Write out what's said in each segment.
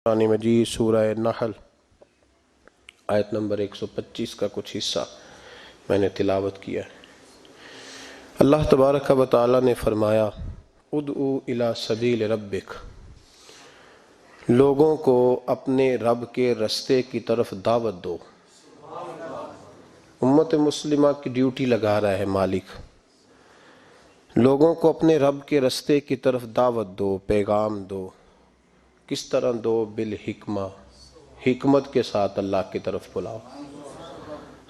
قرآن مجید سورہ نحل آیت نمبر 125 کا کچھ حصہ میں نے تلاوت کیا ہے۔ اللہ تبارک و تعالی نے فرمایا ادعو الی سبیل ربک، لوگوں کو اپنے رب کے رستے کی طرف دعوت دو۔ امت مسلمہ کی ڈیوٹی لگا رہا ہے مالک، لوگوں کو اپنے رب کے رستے کی طرف دعوت دو، پیغام دو۔ کس طرح دو؟ بالحکمہ، حکمت کے ساتھ اللہ کی طرف بلاؤ،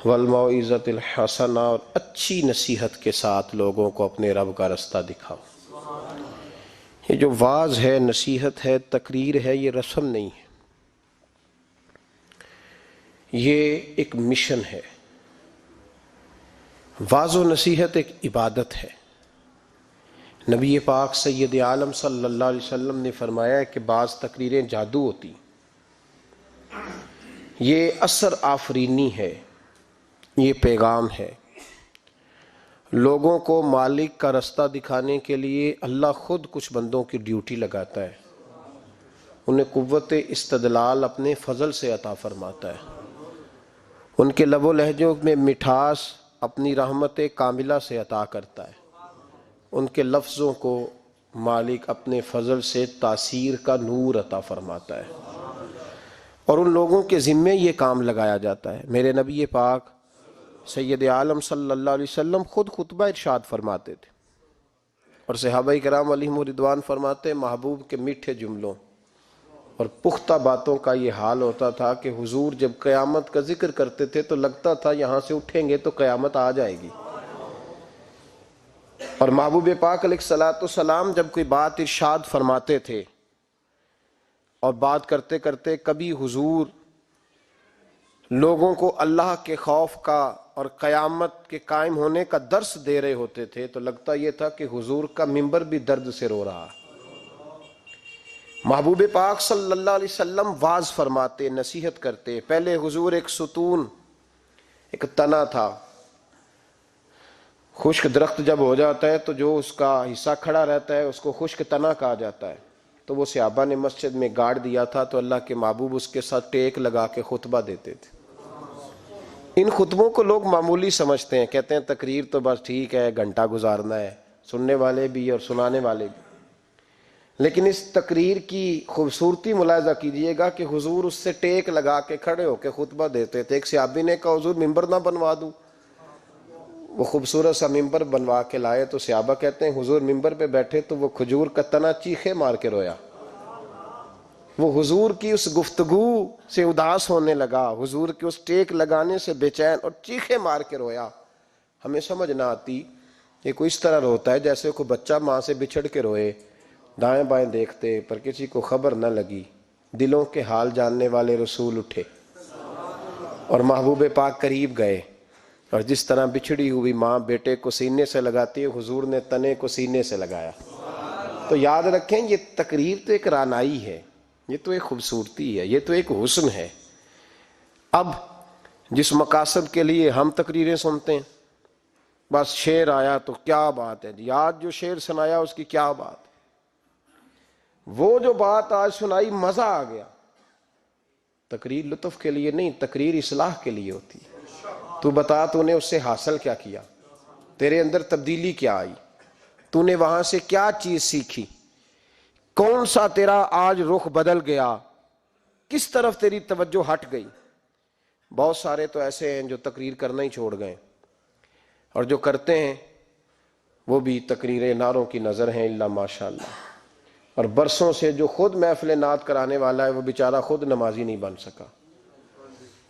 والموعظۃ الحسنہ، اور اچھی نصیحت کے ساتھ لوگوں کو اپنے رب کا رستہ دکھاؤ۔ یہ جو واعظ ہے، نصیحت ہے، تقریر ہے، یہ رسم نہیں ہے، یہ ایک مشن ہے۔ واعظ و نصیحت ایک عبادت ہے۔ نبی پاک سید عالم صلی اللہ علیہ وسلم نے فرمایا ہے کہ بعض تقریریں جادو ہوتی، یہ اثر آفرینی ہے، یہ پیغام ہے۔ لوگوں کو مالک کا رستہ دکھانے کے لیے اللہ خود کچھ بندوں کی ڈیوٹی لگاتا ہے، انہیں قوت استدلال اپنے فضل سے عطا فرماتا ہے، ان کے لب و لہجوں میں مٹھاس اپنی رحمت کاملہ سے عطا کرتا ہے، ان کے لفظوں کو مالک اپنے فضل سے تاثیر کا نور عطا فرماتا ہے، اور ان لوگوں کے ذمے یہ کام لگایا جاتا ہے۔ میرے نبی پاک سید عالم صلی اللہ علیہ وسلم خود خطبہ ارشاد فرماتے تھے، اور صحابہ کرام علیہم رضوان فرماتے محبوب کے میٹھے جملوں اور پختہ باتوں کا یہ حال ہوتا تھا کہ حضور جب قیامت کا ذکر کرتے تھے تو لگتا تھا یہاں سے اٹھیں گے تو قیامت آ جائے گی، اور محبوب پاک علیہ الصلوۃ والسلام جب کوئی بات ارشاد فرماتے تھے اور بات کرتے کرتے کبھی حضور لوگوں کو اللہ کے خوف کا اور قیامت کے قائم ہونے کا درس دے رہے ہوتے تھے تو لگتا یہ تھا کہ حضور کا منبر بھی درد سے رو رہا۔ محبوب پاک صلی اللہ علیہ وسلم واعظ فرماتے، نصیحت کرتے۔ پہلے حضور ایک ستون، ایک تنا تھا، خشک درخت جب ہو جاتا ہے تو جو اس کا حصہ کھڑا رہتا ہے اس کو خشک تنا کہا جاتا ہے، تو وہ صحابہ نے مسجد میں گاڑ دیا تھا تو اللہ کے محبوب اس کے ساتھ ٹیک لگا کے خطبہ دیتے تھے۔ ان خطبوں کو لوگ معمولی سمجھتے ہیں، کہتے ہیں تقریر تو بس ٹھیک ہے، گھنٹہ گزارنا ہے، سننے والے بھی اور سنانے والے بھی، لیکن اس تقریر کی خوبصورتی ملاحظہ کیجئے گا کہ حضور اس سے ٹیک لگا کے کھڑے ہو کے خطبہ دیتے تھے۔ ایک صحابی نے کہا حضور ممبر نہ بنوا دوں، وہ خوبصورت سا ممبر بنوا کے لائے تو صحابہ کہتے ہیں حضور ممبر پہ بیٹھے تو وہ کھجور کا تنا چیخے مار کے رویا، وہ حضور کی اس گفتگو سے اداس ہونے لگا، حضور کے اس ٹیک لگانے سے بے چین اور چیخے مار کے رویا۔ ہمیں سمجھ نہ آتی، یہ کوئی اس طرح روتا ہے جیسے کوئی بچہ ماں سے بچھڑ کے روئے، دائیں بائیں دیکھتے پر کسی کو خبر نہ لگی۔ دلوں کے حال جاننے والے رسول اٹھے اور محبوب پاک قریب گئے، اور جس طرح بچھڑی ہوئی ماں بیٹے کو سینے سے لگاتی ہے، حضور نے تنے کو سینے سے لگایا۔ تو یاد رکھیں یہ تقریر تو ایک رانائی ہے، یہ تو ایک خوبصورتی ہے، یہ تو ایک حسن ہے۔ اب جس مقاصد کے لیے ہم تقریریں سنتے ہیں، بس شعر آیا تو کیا بات ہے جی، آج جو شعر سنایا اس کی کیا بات ہے، وہ جو بات آج سنائی مزہ آ گیا۔ تقریر لطف کے لیے نہیں، تقریر اصلاح کے لیے ہوتی ہے۔ تو بتا تو نے اس سے حاصل کیا کیا، تیرے اندر تبدیلی کیا آئی، تو نے وہاں سے کیا چیز سیکھی، کون سا تیرا آج رخ بدل گیا، کس طرف تیری توجہ ہٹ گئی۔ بہت سارے تو ایسے ہیں جو تقریر کرنا ہی چھوڑ گئے، اور جو کرتے ہیں وہ بھی تقریریں نعروں کی نظر ہیں الا ماشاءاللہ، اور برسوں سے جو خود محفل نعت کرانے والا ہے وہ بیچارہ خود نمازی نہیں بن سکا،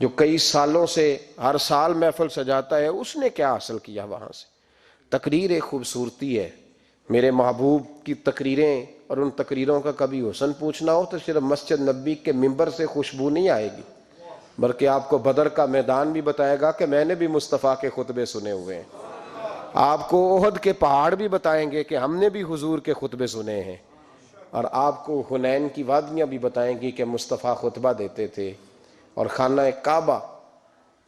جو کئی سالوں سے ہر سال محفل سجاتا ہے اس نے کیا حاصل کیا وہاں سے۔ تقریر ایک خوبصورتی ہے۔ میرے محبوب کی تقریریں اور ان تقریروں کا کبھی حسن پوچھنا ہو تو صرف مسجد نبی کے ممبر سے خوشبو نہیں آئے گی، بلکہ آپ کو بدر کا میدان بھی بتائے گا کہ میں نے بھی مصطفیٰ کے خطبے سنے ہوئے ہیں، آپ کو احد کے پہاڑ بھی بتائیں گے کہ ہم نے بھی حضور کے خطبے سنے ہیں، اور آپ کو حنین کی وادیاں بھی بتائیں گی کہ مصطفیٰ خطبہ دیتے تھے۔ اور خانہ کعبہ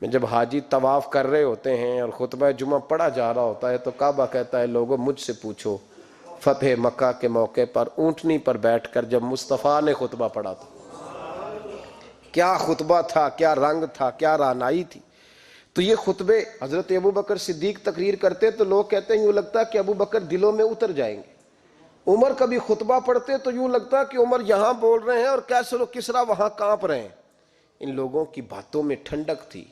میں جب حاجی طواف کر رہے ہوتے ہیں اور خطبہ جمعہ پڑھا جا رہا ہوتا ہے تو کعبہ کہتا ہے لوگوں مجھ سے پوچھو فتح مکہ کے موقع پر اونٹنی پر بیٹھ کر جب مصطفیٰ نے خطبہ پڑھا تھا کیا خطبہ تھا، کیا رنگ تھا، کیا رعنائی تھی. تو یہ خطبے حضرت ابو بکر صدیق تقریر کرتے تو لوگ کہتے ہیں یوں لگتا کہ ابو بکر دلوں میں اتر جائیں گے. عمر کبھی خطبہ پڑھتے تو یوں لگتا کہ عمر یہاں بول رہے ہیں اور کیسر و کسرا وہاں کانپ رہے ہیں. ان لوگوں کی باتوں میں ٹھنڈک تھی.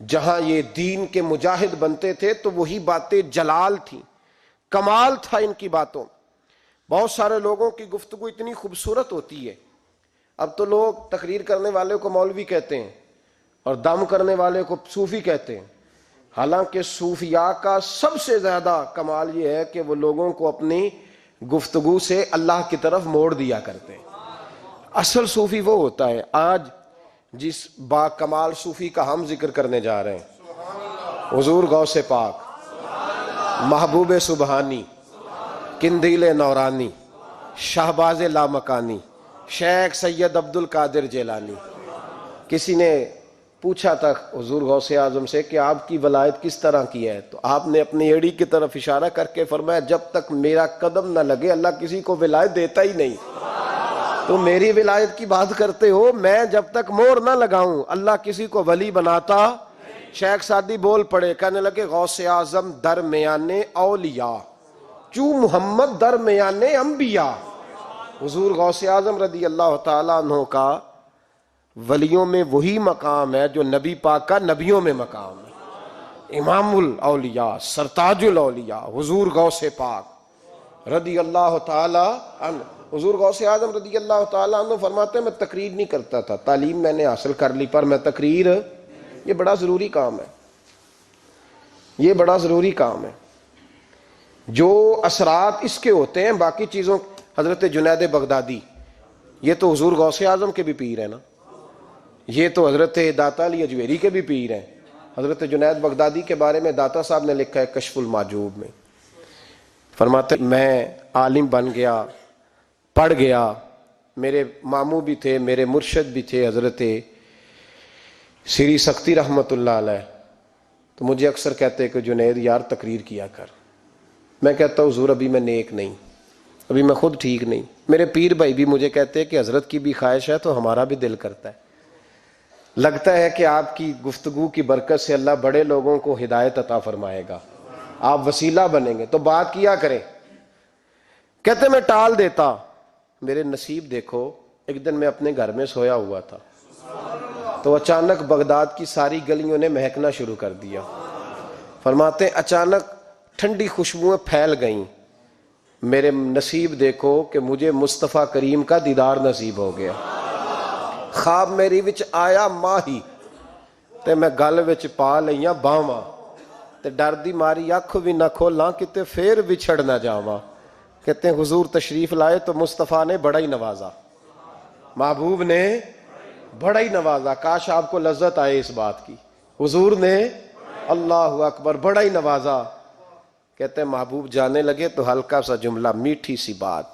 جہاں یہ دین کے مجاہد بنتے تھے تو وہی باتیں جلال تھیں، کمال تھا ان کی باتوں. بہت سارے لوگوں کی گفتگو اتنی خوبصورت ہوتی ہے. اب تو لوگ تقریر کرنے والے کو مولوی کہتے ہیں اور دم کرنے والے کو صوفی کہتے ہیں. حالانکہ صوفیاء کا سب سے زیادہ کمال یہ ہے کہ وہ لوگوں کو اپنی گفتگو سے اللہ کی طرف موڑ دیا کرتے ہیں. اصل صوفی وہ ہوتا ہے. آج جس با کمال صوفی کا ہم ذکر کرنے جا رہے ہیں، حضور غوث پاک، محبوب سبحانی، قندیل نورانی، شہباز لامکانی، شیخ سید عبد القادر جیلانی. کسی نے پوچھا تھا حضور غوث اعظم سے کہ آپ کی ولایت کس طرح کی ہے، تو آپ نے اپنی ایڑی کی طرف اشارہ کر کے فرمایا جب تک میرا قدم نہ لگے اللہ کسی کو ولایت دیتا ہی نہیں. تو میری ولایت کی بات کرتے ہو، میں جب تک مور نہ لگاؤں اللہ کسی کو ولی بناتا. شیخ سعدی بول پڑے، کہنے لگے غوث اعظم درمیان اولیاء چوں محمد درمیان انبیاء. حضور غوث اعظم رضی اللہ تعالیٰ عنہ کا ولیوں میں وہی مقام ہے جو نبی پاک کا نبیوں میں مقام ہے. امام الاولیاء، سرتاج الاولیاء حضور غوث پاک رضی اللہ تعالی عنہ. حضور غوث اعظم رضی اللہ تعالیٰ عنہ فرماتے ہیں میں تقریر نہیں کرتا تھا، تعلیم میں نے حاصل کر لی پر میں تقریر، یہ بڑا ضروری کام ہے، یہ بڑا ضروری کام ہے. جو اثرات اس کے ہوتے ہیں باقی چیزوں. حضرت جنید بغدادی یہ تو حضور غوث اعظم کے بھی پیر ہیں نا، یہ تو حضرت داتا علی اجویری کے بھی پیر ہیں. حضرت جنید بغدادی کے بارے میں داتا صاحب نے لکھا ہے کشف المعجوب میں، فرماتے میں عالم بن گیا، پڑھ گیا، میرے ماموں بھی تھے، میرے مرشد بھی تھے حضرت سری سختی رحمت اللہ علیہ. تو مجھے اکثر کہتے کہ جنید یار تقریر کیا کر. میں کہتا ہوں حضور ابھی میں نیک نہیں، ابھی میں خود ٹھیک نہیں. میرے پیر بھائی بھی مجھے کہتے کہ حضرت کی بھی خواہش ہے تو ہمارا بھی دل کرتا ہے. لگتا ہے کہ آپ کی گفتگو کی برکت سے اللہ بڑے لوگوں کو ہدایت عطا فرمائے گا، آپ وسیلہ بنیں گے، تو بات کیا کریں. کہتے میں ٹال دیتا. میرے نصیب دیکھو، ایک دن میں اپنے گھر میں سویا ہوا تھا تو اچانک بغداد کی ساری گلیوں نے مہکنا شروع کر دیا. فرماتے اچانک ٹھنڈی خوشبوئیں پھیل گئیں. میرے نصیب دیکھو کہ مجھے مصطفیٰ کریم کا دیدار نصیب ہو گیا. خواب میری وچ آیا ماہی تے میں گل وچ پا لئیاں باواں تے ڈر دی ماری اکھ بھی نہ کھولاں کتے پھر وچھڑ نہ جاواں. کہتے ہیں حضور تشریف لائے تو مصطفیٰ نے بڑا ہی نوازا، محبوب نے بڑا ہی نوازا. کاش آپ کو لذت آئے اس بات کی. حضور نے اللہ اکبر بڑا ہی نوازا. کہتے ہیں محبوب جانے لگے تو ہلکا سا جملہ، میٹھی سی بات،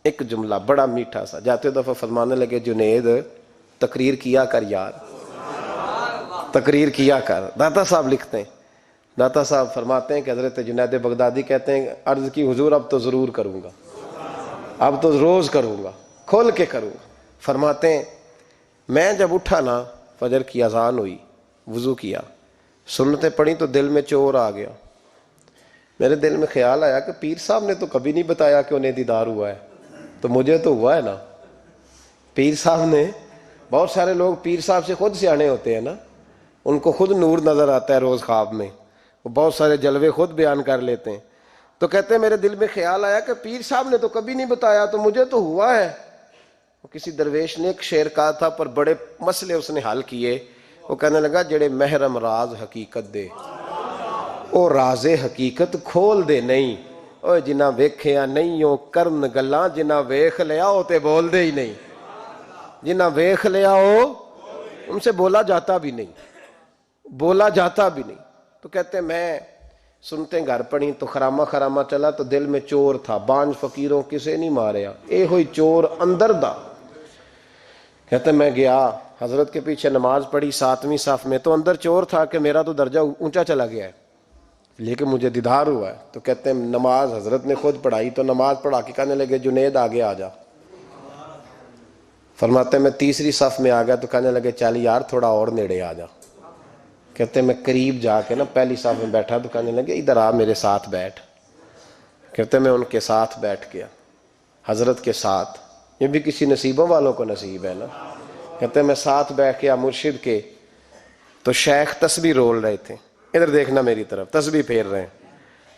ایک جملہ بڑا میٹھا سا. جاتے دفعہ فرمانے لگے جنید تقریر کیا کر یار، تقریر کیا کر. داتا صاحب لکھتے ہیں، داتا صاحب فرماتے ہیں کہ حضرت جنید بغدادی کہتے ہیں عرض کی حضور اب تو ضرور کروں گا، اب تو روز کروں گا، کھول کے کروں گا. فرماتے ہیں میں جب اٹھا نا، فجر کی اذان ہوئی، وضو کیا، سنتیں پڑھی تو دل میں چور آ گیا. میرے دل میں خیال آیا کہ پیر صاحب نے تو کبھی نہیں بتایا کہ انہیں دیدار ہوا ہے، تو مجھے تو ہوا ہے نا. پیر صاحب نے، بہت سارے لوگ پیر صاحب سے خود سیانے ہوتے ہیں نا، ان کو خود نور نظر آتا ہے روز خواب میں، وہ بہت سارے جلوے خود بیان کر لیتے ہیں. تو کہتے ہیں میرے دل میں خیال آیا کہ پیر صاحب نے تو کبھی نہیں بتایا تو مجھے تو ہوا ہے. کسی درویش نے ایک شعر کہا تھا پر بڑے مسئلے اس نے حل کیے. وہ کہنے لگا جڑے محرم راز حقیقت دے او راز حقیقت کھول دے نہیں، او جنہ ویکھیا نہیں او کرن گلاں، جنہ ویکھ لیا او تے بول دے ہی نہیں. جنہ ویکھ لیا ہو ان سے بولا جاتا بھی نہیں، بولا جاتا بھی نہیں. تو کہتے ہیں میں سنتے گھر پڑی تو خرامہ خرامہ چلا تو دل میں چور تھا. بانج فقیروں کسے نہیں ماریا، اے ہوئی چور اندر دا. کہتے ہیں میں گیا حضرت کے پیچھے نماز پڑھی 7ویں صف میں، تو اندر چور تھا کہ میرا تو درجہ اونچا چلا گیا ہے لیکن مجھے دیدار ہوا ہے. تو کہتے ہیں نماز حضرت نے خود پڑھائی تو نماز پڑھا کے کہنے لگے جنید آگے آ جا. فرماتے میں تیسری صف میں آ گیا تو کہنے لگے چل یار تھوڑا اور نیڑے آ جا. کہتے میں قریب جا کے نا پہلی صف میں بیٹھا تو کہنے لگے ادھر آ میرے ساتھ بیٹھ. کہتے میں ان کے ساتھ بیٹھ گیا, حضرت کے ساتھ. یہ بھی کسی نصیبوں والوں کو نصیب ہے نا. کہتے میں ساتھ بیٹھ گیا مرشد کے, تو شیخ تسبیح رول رہے تھے. ادھر دیکھنا میری طرف, تسبیح پھیر رہے ہیں,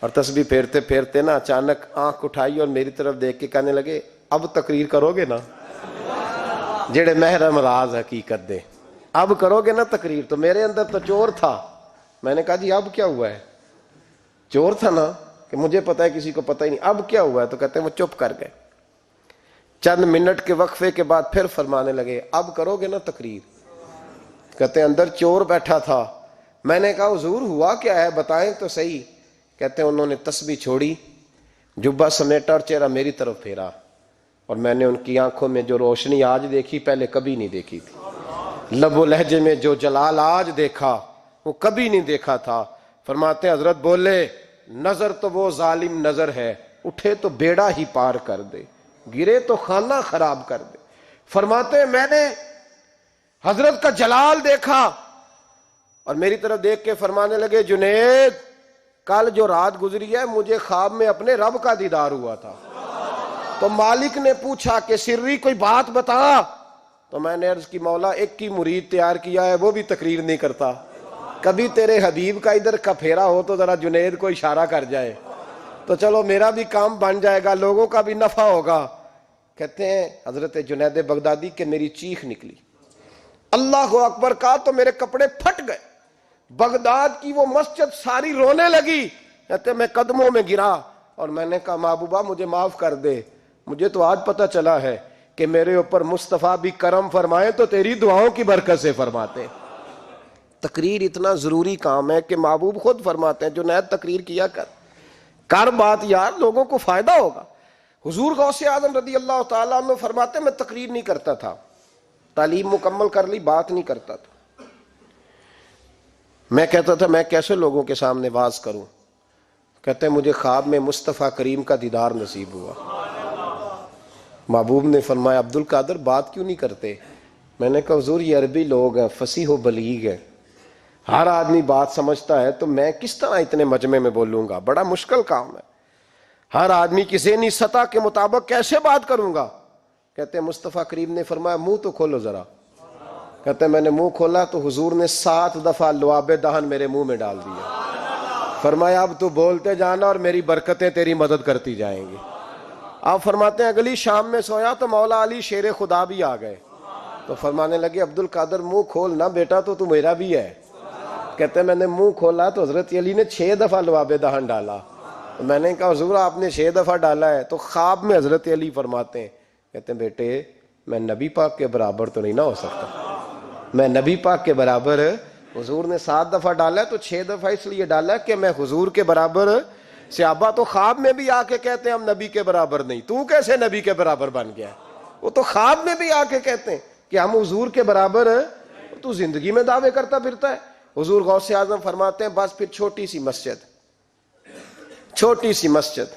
اور تسبیح پھیرتے پھیرتے نا اچانک آنکھ اٹھائی اور میری طرف دیکھ کے کہنے لگے اب تقریر کرو گے نا, جڑے محرم راز حقیقت دے, اب کرو گے نا تقریر. تو میرے اندر تو چور تھا. میں نے کہا جی اب کیا ہوا ہے؟ چور تھا نا کہ مجھے پتا ہے کسی کو پتہ ہی نہیں, اب کیا ہوا ہے؟ تو کہتے ہیں وہ چپ کر گئے. چند منٹ کے وقفے کے بعد پھر فرمانے لگے اب کرو گے نا تقریر. کہتے ہیں اندر چور بیٹھا تھا. میں نے کہا حضور ہوا کیا ہے بتائیں تو صحیح. کہتے ہیں انہوں نے تسبیح چھوڑی, جبہ سمیٹا اور چہرہ میری طرف پھیرا, اور میں نے ان کی آنکھوں میں جو روشنی آج دیکھی پہلے کبھی نہیں دیکھی تھی. لب و لہجے میں جو جلال آج دیکھا وہ کبھی نہیں دیکھا تھا. فرماتے ہیں حضرت بولے نظر تو وہ ظالم نظر ہے, اٹھے تو بیڑا ہی پار کر دے, گرے تو خانہ خراب کر دے. فرماتے ہیں میں نے حضرت کا جلال دیکھا اور میری طرف دیکھ کے فرمانے لگے جنید کل جو رات گزری ہے مجھے خواب میں اپنے رب کا دیدار ہوا تھا. تو مالک نے پوچھا کہ سری کوئی بات بتا. تو میں نے عرض کی مولا ایک کی مرید تیار کیا ہے وہ بھی تقریر نہیں کرتا, کبھی تیرے حبیب کا ادھر کا پھیرا ہو تو ذرا جنید کو اشارہ کر جائے تو چلو میرا بھی کام بن جائے گا, لوگوں کا بھی نفع ہوگا. کہتے ہیں حضرت جنید بغدادی کہ میری چیخ نکلی, اللہ اکبر کہا تو میرے کپڑے پھٹ گئے. بغداد کی وہ مسجد ساری رونے لگی. کہتے میں قدموں میں گرا اور میں نے کہا محبوبہ مجھے معاف کر دے, مجھے تو آج پتہ چلا ہے کہ میرے اوپر مصطفیٰ بھی کرم فرمائے تو تیری دعاؤں کی برکت سے فرماتے. تقریر اتنا ضروری کام ہے کہ محبوب خود فرماتے ہیں جنید تقریر کیا کر بات یار, لوگوں کو فائدہ ہوگا. حضور غوث اعظم رضی اللہ تعالیٰ عنہ فرماتے میں تقریر نہیں کرتا تھا, تعلیم مکمل کر لی بات نہیں کرتا تھا. میں کہتا تھا میں کیسے لوگوں کے سامنے واز کروں. کہتے ہیں مجھے خواب میں مصطفیٰ کریم کا دیدار نصیب ہوا. محبوب نے فرمایا عبد القادر بات کیوں نہیں کرتے؟ میں نے کہا حضور یہ عربی لوگ ہیں, فصیح و بلیغ ہیں, ہر آدمی بات سمجھتا ہے, تو میں کس طرح اتنے مجمع میں بولوں گا؟ بڑا مشکل کام ہے, ہر آدمی کی ذہنی سطح کے مطابق کیسے بات کروں گا؟ کہتے ہیں مصطفیٰ کریم نے فرمایا منہ تو کھولو ذرا. کہتے ہیں میں نے منہ کھولا تو حضور نے 7 دفعہ لعاب دہن میرے منہ میں ڈال دیا. فرمایا اب تو بولتے جانا اور میری برکتیں تیری مدد کرتی جائیں گی. آپ فرماتے ہیں اگلی شام میں سویا تو مولا علی شیر خدا بھی آ گئے. تو فرمانے لگے عبد القادر منہ کھول نا بیٹا, تو میرا بھی ہے. کہتے ہیں میں نے منہ کھولا تو حضرت علی نے 6 دفعہ لعاب دہن ڈالا. میں نے کہا حضور آپ نے 6 دفعہ ڈالا ہے. تو خواب میں حضرت علی فرماتے ہیں, کہتے ہیں بیٹے میں نبی پاک کے برابر تو نہیں نہ ہو سکتا, میں نبی پاک کے برابر, حضور نے 7 دفعہ ڈالا ہے تو 6 دفعہ اس لیے ڈالا ہے کہ میں حضور کے برابر. صحابہ تو خواب میں بھی آ کے کہتے ہیں ہم نبی کے برابر نہیں, تو کیسے نبی کے برابر بن گیا؟ وہ تو خواب میں بھی آ کے کہتے ہیں کہ ہم حضور کے برابر, تو زندگی میں دعوے کرتا پھرتا ہے. حضور غوث اعظم فرماتے ہیں بس پھر چھوٹی سی مسجد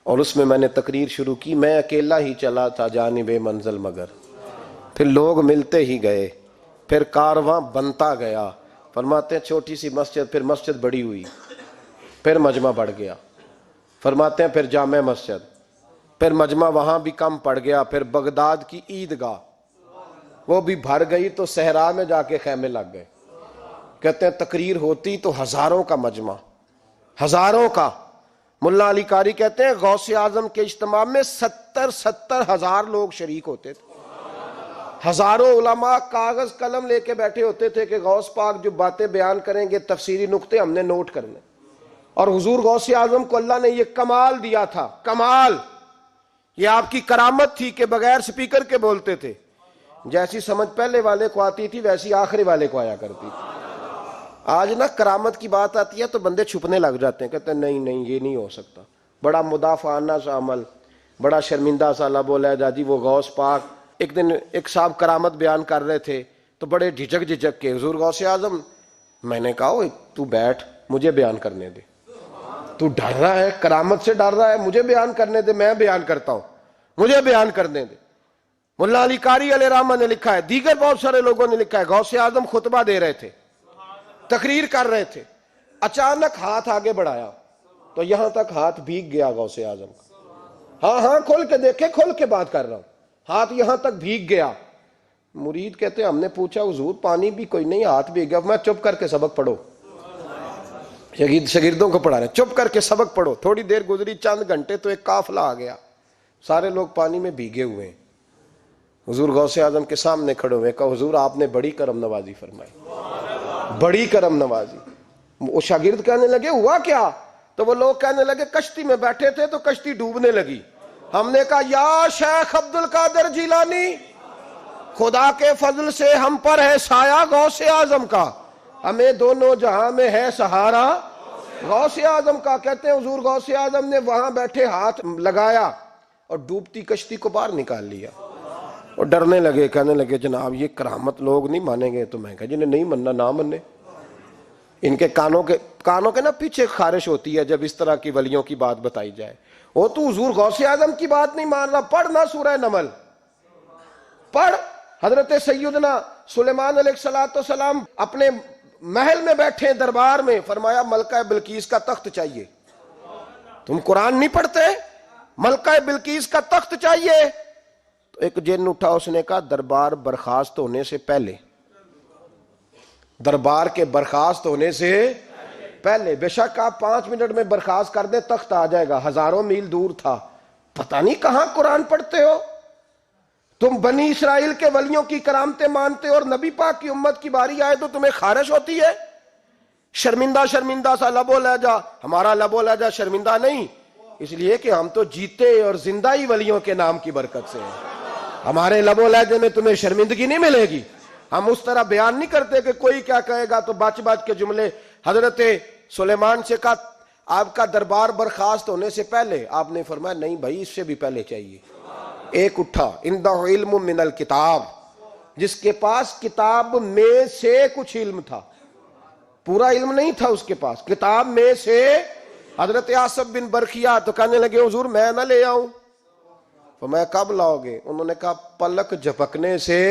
اور اس میں نے تقریر شروع کی. میں اکیلا ہی چلا تھا جانب منزل مگر, پھر لوگ ملتے ہی گئے, پھر کارواں بنتا گیا. فرماتے ہیں چھوٹی سی مسجد, پھر مسجد بڑی ہوئی, پھر مجمع بڑھ گیا. فرماتے ہیں پھر جامع مسجد, پھر مجمع وہاں بھی کم پڑ گیا. پھر بغداد کی عیدگاہ وہ بھی بھر گئی تو صحرا میں جا کے خیمے لگ گئے. کہتے ہیں تقریر ہوتی تو ہزاروں کا مجمع, ہزاروں کا. ملا علی قاری کہتے ہیں غوث اعظم کے اجتماع میں 70 ہزار لوگ شریک ہوتے تھے. ہزاروں علماء کاغذ قلم لے کے بیٹھے ہوتے تھے کہ غوث پاک جو باتیں بیان کریں گے تفسیری نقطے ہم نے نوٹ کرنے. اور حضور غوث اعظم کو اللہ نے یہ کمال دیا تھا, کمال, یہ آپ کی کرامت تھی کہ بغیر سپیکر کے بولتے تھے. جیسی سمجھ پہلے والے کو آتی تھی ویسی آخری والے کو آیا کرتی تھی. آج نا کرامت کی بات آتی ہے تو بندے چھپنے لگ جاتے ہیں, کہتے ہیں نہیں یہ نہیں ہو سکتا. بڑا مدافعانہ سا عمل, بڑا شرمندہ سا لب و لہجہ. جی وہ غوث پاک, ایک دن ایک صاحب کرامت بیان کر رہے تھے تو بڑے جھجک کے حضور غوث اعظم, میں نے کہا تو بیٹھ مجھے بیان کرنے دے, تو ڈر رہا ہے کرامت سے ڈر رہا ہے, مجھے بیان کرنے دے, میں بیان کرتا ہوں, مجھے بیان کرنے دے. ملا علی قاری علیہ رحمہ نے لکھا ہے، دیگر بہت سارے لوگوں نے لکھا ہے، غوث اعظم خطبہ دے رہے تھے، تقریر کر رہے تھے، اچانک ہاتھ آگے بڑھایا تو یہاں تک ہاتھ بھیگ گیا غوث اعظم کا۔ ہاں کھول کے دیکھے، کھول کے بات کر رہا ہوں، ہاتھ یہاں تک بھیگ گیا۔ مرید کہتے ہیں ہم نے پوچھا حضور پانی بھی کوئی نہیں، ہاتھ بھیگ گیا۔ میں چپ کر کے سبق پڑھو، شاگردوں کو پڑھا رہے ہیں، چپ کر کے سبق پڑھو۔ تھوڑی دیر گزری، چند گھنٹے تو ایک قافلہ آ گیا، سارے لوگ پانی میں بھیگے ہوئے ہیں، حضور غوث اعظم کے سامنے کھڑے ہوئے، کہا حضور آپ نے بڑی کرم نوازی فرمائی، بڑی کرم نوازی۔ وہ شاگرد کہنے لگے ہوا کیا؟ تو وہ لوگ کہنے لگے کشتی میں بیٹھے تھے تو کشتی ڈوبنے لگی، ہم نے کہا یا شیخ عبد القادر جیلانی، خدا کے فضل سے ہم پر ہے سایہ غوث اعظم کا، ہمیں دونوں جہاں میں ہے سہارا غوث اعظم کا۔ کہتے ہیں حضور غوث اعظم نے وہاں بیٹھے ہاتھ لگایا اور ڈوبتی کشتی کو باہر نکال لیا، اور ڈرنے لگے، کہنے لگے جناب یہ کرامت لوگ نہیں مانیں گے۔ تو میں کہا جنہیں نہیں مننا نہ مننے، ان کے کانوں کے نا پیچھے خارش ہوتی ہے جب اس طرح کی ولیوں کی بات بتائی جائے۔ وہ تو حضور غوث اعظم کی بات نہیں مان رہا، پڑھنا سورہ نمل پڑھ۔ حضرت سیدنا سلیمان علیہ السلام اپنے محل میں بیٹھے دربار میں، فرمایا ملکہ بلقیس کا تخت چاہیے۔ تم قرآن نہیں پڑھتے؟ ملکہ بلقیس کا تخت چاہیے۔ تو ایک جن اٹھا، اس نے کہا دربار برخاست ہونے سے پہلے، دربار کے برخاست ہونے سے پہلے، بے شک آپ 5 منٹ میں برخاست کر دیں تخت آ جائے گا، ہزاروں میل دور تھا۔ پتہ نہیں کہاں قرآن پڑھتے ہو تم، بنی اسرائیل کے ولیوں کی کرامتیں مانتے ہو، اور نبی پاک کی امت کی باری آئے تو تمہیں خارش ہوتی ہے۔ شرمندہ سا لب و لہجہ، ہمارا لب و لہجہ شرمندہ نہیں، اس لیے کہ ہم تو جیتے اور زندہ ہی ولیوں کے نام کی برکت سے ہیں، ہمارے لب و لہجے میں تمہیں شرمندگی نہیں ملے گی۔ ہم اس طرح بیان نہیں کرتے کہ کوئی کیا کہے گا تو بچ کے جملے۔ حضرت سلیمان سے کہا آپ کا دربار برخاست ہونے سے پہلے، آپ نے فرمایا نہیں بھائی اس سے بھی پہلے چاہیے۔ ایک اٹھا، عندہ علم من الکتاب، جس کے پاس کتاب میں سے کچھ علم تھا، پورا علم نہیں تھا اس کے پاس، کتاب میں سے۔ حضرت آصف بن برخیا تو کہنے لگے حضور میں نہ لے آؤں۔ تو میں کب لاؤ گے؟ انہوں نے کہا پلک جھپکنے سے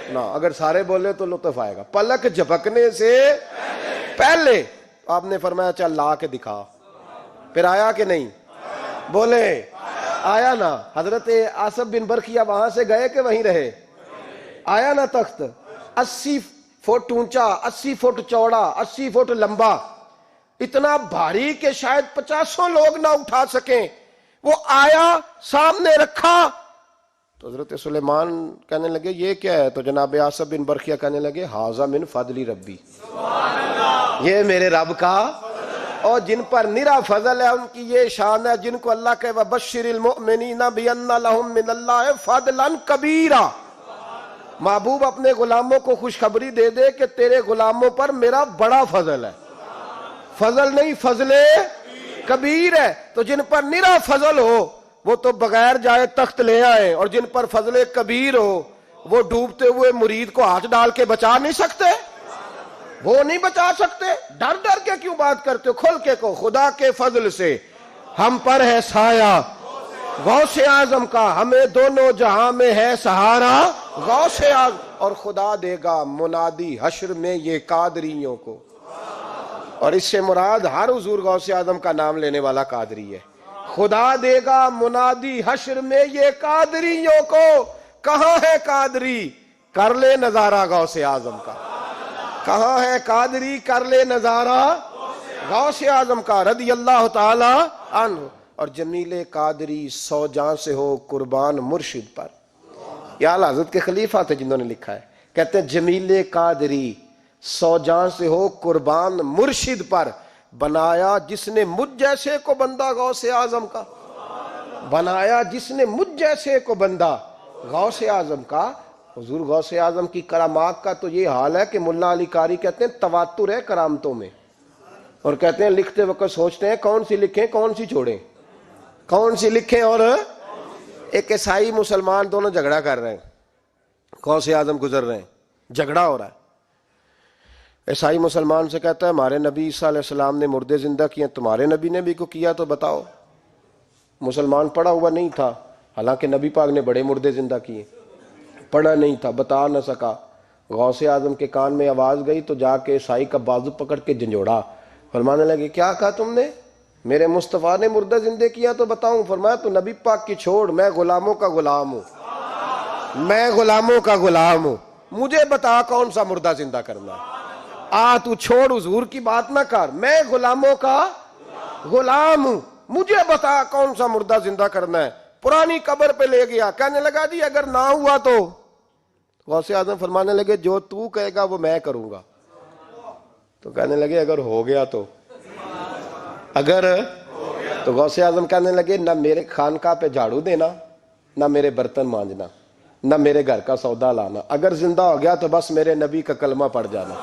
نہ، اگر سارے بولے تو لطف آئے گا، پلک جھپکنے سے پہلے۔ آپ نے فرمایا چل لا کے دکھا۔ پھر آیا کہ نہیں؟ بولے آیا نا۔ حضرت آصف بن برخیا وہاں سے گئے کہ وہیں رہے؟ آیا نا تخت، 80 فٹ اونچا، 80 فٹ چوڑا، 80 فٹ لمبا، اتنا بھاری کہ شاید 50 لوگ نہ اٹھا سکیں۔ وہ آیا، سامنے رکھا تو حضرت سلیمان کہنے لگے یہ کیا ہے؟ تو جناب آصف بن برخیا کہنے لگے ھذا من فضل ربی، یہ میرے رب کا، اور جن پر نرا فضل ہے ان کی یہ شان ہے، جن کو اللہ کے وبشر المؤمنین بان لہم من اللہ فضلا کبیرا۔ محبوب اپنے غلاموں کو خوشخبری دے دے کہ تیرے غلاموں پر میرا بڑا فضل ہے، فضل نہیں فضل کبیر ہے۔ تو جن پر نرا فضل ہو وہ تو بغیر جائے تخت لے آئے، اور جن پر فضل کبیر ہو وہ ڈوبتے ہوئے مرید کو ہاتھ ڈال کے بچا نہیں سکتے، وہ نہیں بچا سکتے۔ ڈر ڈر کے کیوں بات کرتے ہو؟ کھول کے کو خدا کے فضل سے ہم پر ہے سایہ غوث اعظم کا، ہمیں دونوں جہاں میں ہے سہارا غوث اعظم، اور خدا دے گا منادی حشر میں یہ قادریوں کو۔ اور اس سے مراد ہر حضور غوث اعظم کا نام لینے والا قادری ہے۔ خدا دے گا منادی حشر میں یہ قادریوں کو، کہاں ہے قادری؟ کر لے نظارہ غوث اعظم کا، کہاں ہے قادری؟ کر لے نظارہ غوث اعظم کا رضی اللہ تعالی عنہ۔ اور جمیل قادری 100 جان سے ہو قربان مرشد پر، یہ اعلیٰ حضرت کے خلیفہ تھے جنہوں نے لکھا ہے، کہتے ہیں جمیل قادری 100 جان سے ہو قربان مرشد پر، بنایا جس نے مجھ جیسے کو بندہ غوث اعظم کا، بنایا جس نے مجھ جیسے کو بندہ غوث اعظم کا۔ حضور غوث اعظم کی کرامات کا تو یہ حال ہے کہ ملا علی قاری کہتے ہیں تواتر ہے کرامتوں میں، اور کہتے ہیں لکھتے وقت سوچتے ہیں کون سی لکھیں کون سی چھوڑیں، کون سی لکھیں۔ اور ایک عیسائی مسلمان دونوں جھگڑا کر رہے ہیں، غوث اعظم گزر رہے ہیں، جھگڑا ہو رہا ہے۔ عیسائی مسلمان سے کہتا ہے ہمارے نبی عیسیٰ علیہ السلام نے مردے زندہ کیے، تمہارے نبی نے بھی کو کیا تو بتاؤ۔ مسلمان پڑھا ہوا نہیں تھا، حالانکہ نبی پاک نے بڑے مردے زندہ کیے۔ پڑھا نہیں تھا، بتا نہ سکا۔ غوث اعظم کے کان میں آواز گئی تو جا کے عیسائی کا بازو پکڑ کے جھنجھوڑا، فرمانے لگے کیا کہا تم نے؟ میرے مصطفیٰ نے مردہ زندے کیا تو بتاؤں؟ فرمایا تو نبی پاک کی چھوڑ، میں غلاموں کا غلام ہوں، میں غلاموں کا غلام ہوں، مجھے بتا کون سا مردہ زندہ کرنا ہے۔ تو چھوڑ حضور کی بات نہ کر، میں غلاموں کا غلام ہوں، مجھے بتا کون سا مردہ زندہ کرنا ہے۔ پرانی قبر پہ لے گیا، کہنے لگا جی اگر نہ ہوا تو؟ غوث اعظم فرمانے لگے جو تو کہے گا وہ میں کروں گا۔ تو کہنے لگے اگر ہو گیا تو؟ اگر تو غوث اعظم کہنے لگے نہ میرے خانقاہ پہ جھاڑو دینا، نہ میرے برتن مانجنا، نہ میرے گھر کا سودا لانا، اگر زندہ ہو گیا تو بس میرے نبی کا کلمہ پڑھ جانا،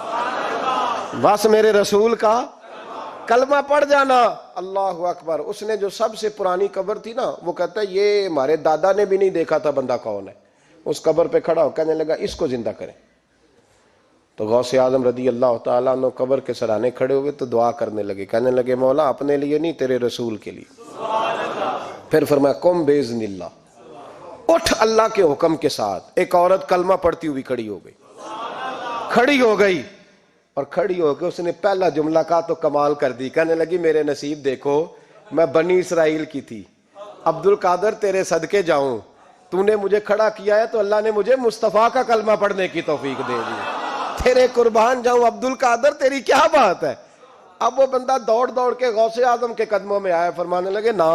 بس میرے رسول کا کلمہ پڑھ جانا۔ اللہ اکبر۔ اس نے جو سب سے پرانی قبر تھی نا، وہ کہتا ہے یہ ہمارے دادا نے بھی نہیں دیکھا تھا بندہ کون ہے۔ اس قبر پہ کھڑا ہو کہنے لگا اس کو زندہ کریں۔ تو غوث اعظم رضی اللہ تعالیٰ عنہ قبر کے سرانے کھڑے ہوئے تو دعا کرنے لگے، کہنے لگے مولا اپنے لیے نہیں، تیرے رسول کے لیے۔ پھر فرمایا قم باذن اللہ، اٹھ اللہ کے حکم کے ساتھ۔ ایک عورت کلمہ پڑھتی ہوئی کھڑی ہو گئی، کھڑی ہو گئی، اور کھڑی ہو کے اس نے پہلا جملہ کہا تو کمال کر دی، کہنے لگی میرے نصیب دیکھو، میں بنی اسرائیل کی تھی، عبد القادر تیرے صدقے جاؤں، تو نے مجھے کھڑا کیا ہے تو اللہ نے مجھے مصطفیٰ کا کلمہ پڑھنے کی توفیق دے دی، تیرے قربان جاؤں عبد القادر، تیری کیا بات ہے۔ اب وہ بندہ دوڑ دوڑ کے غوث اعظم کے قدموں میں آیا، فرمانے لگے نا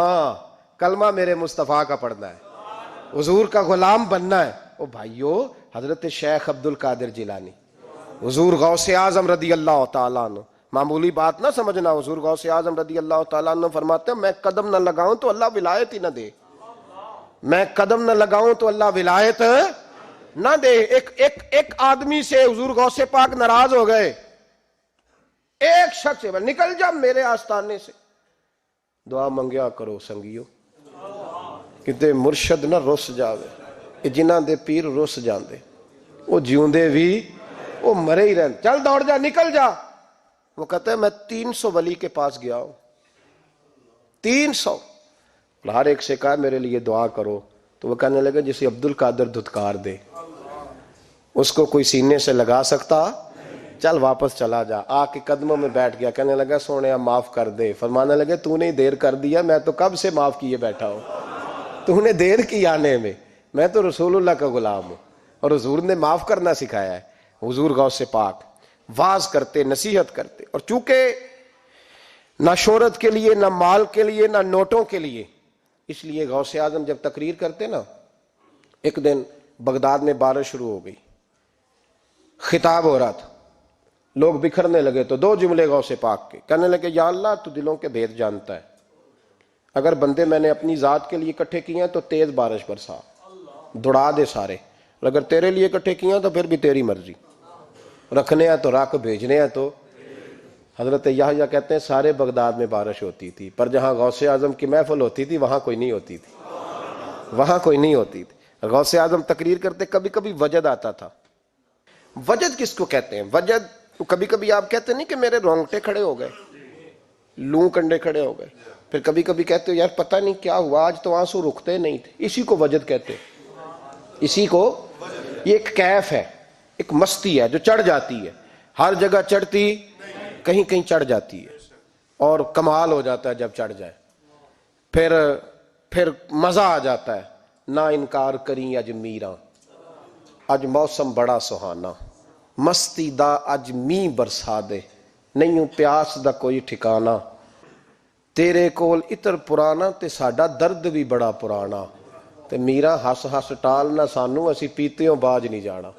کلمہ میرے مصطفیٰ کا پڑھنا ہے، حضور کا غلام بننا ہے۔ او بھائیو، حضرت شیخ عبد القادر جیلانی، حضور غوث اعظم رضی اللہ تعالیٰ عنہ، معمولی بات نہ سمجھنا، حضور غوث اعظم رضی اللہ تعالیٰ عنہ فرماتے ہیں میں قدم نہ لگاؤں تو اللہ ولایت ہی نہ دے، میں قدم نہ لگاؤں تو اللہ ولایت نہ دے۔ ایک آدمی سے حضور غوث پاک ناراض ہو گئے، ایک شخص سے، نکل جا میرے آستانے سے۔ دعا منگیا کرو سنگیو، کتے مرشد نہ رس جاوے، جنہاں دے پیر رس جاندے، وہ جیوندے بھی وہ مرے ہی رہن، چل دوڑ جا، نکل جا۔ وہ کہتا ہے میں 300 ولی کے پاس گیا ہوں، 300، ہر ایک سے کہا میرے لیے دعا کرو، تو وہ کہنے لگے جسے عبد القادر دھتکار دے اس کو کوئی سینے سے لگا سکتا؟ چل واپس چلا جا۔ آ کے قدموں میں بیٹھ گیا، کہنے لگا سونیا معاف کر دے۔ فرمانے لگے تو نے دیر کر دیا، میں تو کب سے معاف کیے بیٹھا ہوں، تو نے دیر کی آنے میں تو رسول اللہ کا غلام ہوں، اور حضور نے معاف کرنا سکھایا ہے۔ حضور غوث پاک واز کرتے، نصیحت کرتے، اور چونکہ نہ شہرت کے لیے، نہ مال کے لیے، نہ نوٹوں کے لیے، اس لیے غوث اعظم جب تقریر کرتے نا، ایک دن بغداد میں بارش شروع ہو گئی، خطاب ہو رہا تھا، لوگ بکھرنے لگے، تو 2 جملے غوث پاک کے، کہنے لگے یا اللہ تو دلوں کے بھید جانتا ہے، اگر بندے میں نے اپنی ذات کے لیے اکٹھے کیے ہیں تو تیز بارش برسا، دوڑا دے سارے، اگر تیرے لیے اکٹھے کیے ہیں تو پھر بھی تیری مرضی، رکھنے ہیں تو رکھ، بھیجنے ہیں تو۔ حضرت یحییٰ کہتے ہیں سارے بغداد میں بارش ہوتی تھی، پر جہاں غوث اعظم کی محفل ہوتی تھی وہاں کوئی نہیں ہوتی تھی، وہاں کوئی نہیں ہوتی تھی۔ غوث اعظم تقریر کرتے، کبھی کبھی وجد آتا تھا۔ وجد کس کو کہتے ہیں؟ وجد کبھی کبھی آپ کہتے نہیں کہ میرے رونگٹے کھڑے ہو گئے، لوں کنڈے کھڑے ہو گئے، پھر کبھی کبھی کہتے ہو یار پتہ نہیں کیا ہوا، آج تو آنسو رکتے نہیں تھے، اسی کو وجد کہتے ہیں۔ اسی کو، یہ ایک کیف ہے، ایک مستی ہے جو چڑھ جاتی ہے، ہر جگہ چڑھتی، کہیں کہیں چڑھ جاتی ہے، اور کمال ہو جاتا ہے جب چڑھ جائے، پھر مزہ آ جاتا ہے۔ نہ انکار کریں اج میراں، اج موسم بڑا سہانا، مستی دا اج می برسا دے، نہیں پیاس دا کوئی ٹھکانا، تیرے کول اتر پرانا تے ساڈا درد بھی بڑا پرانا، تے میرا ہس ہس ٹال نہ سانو، اسی پیتےوں باج نہیں جانا۔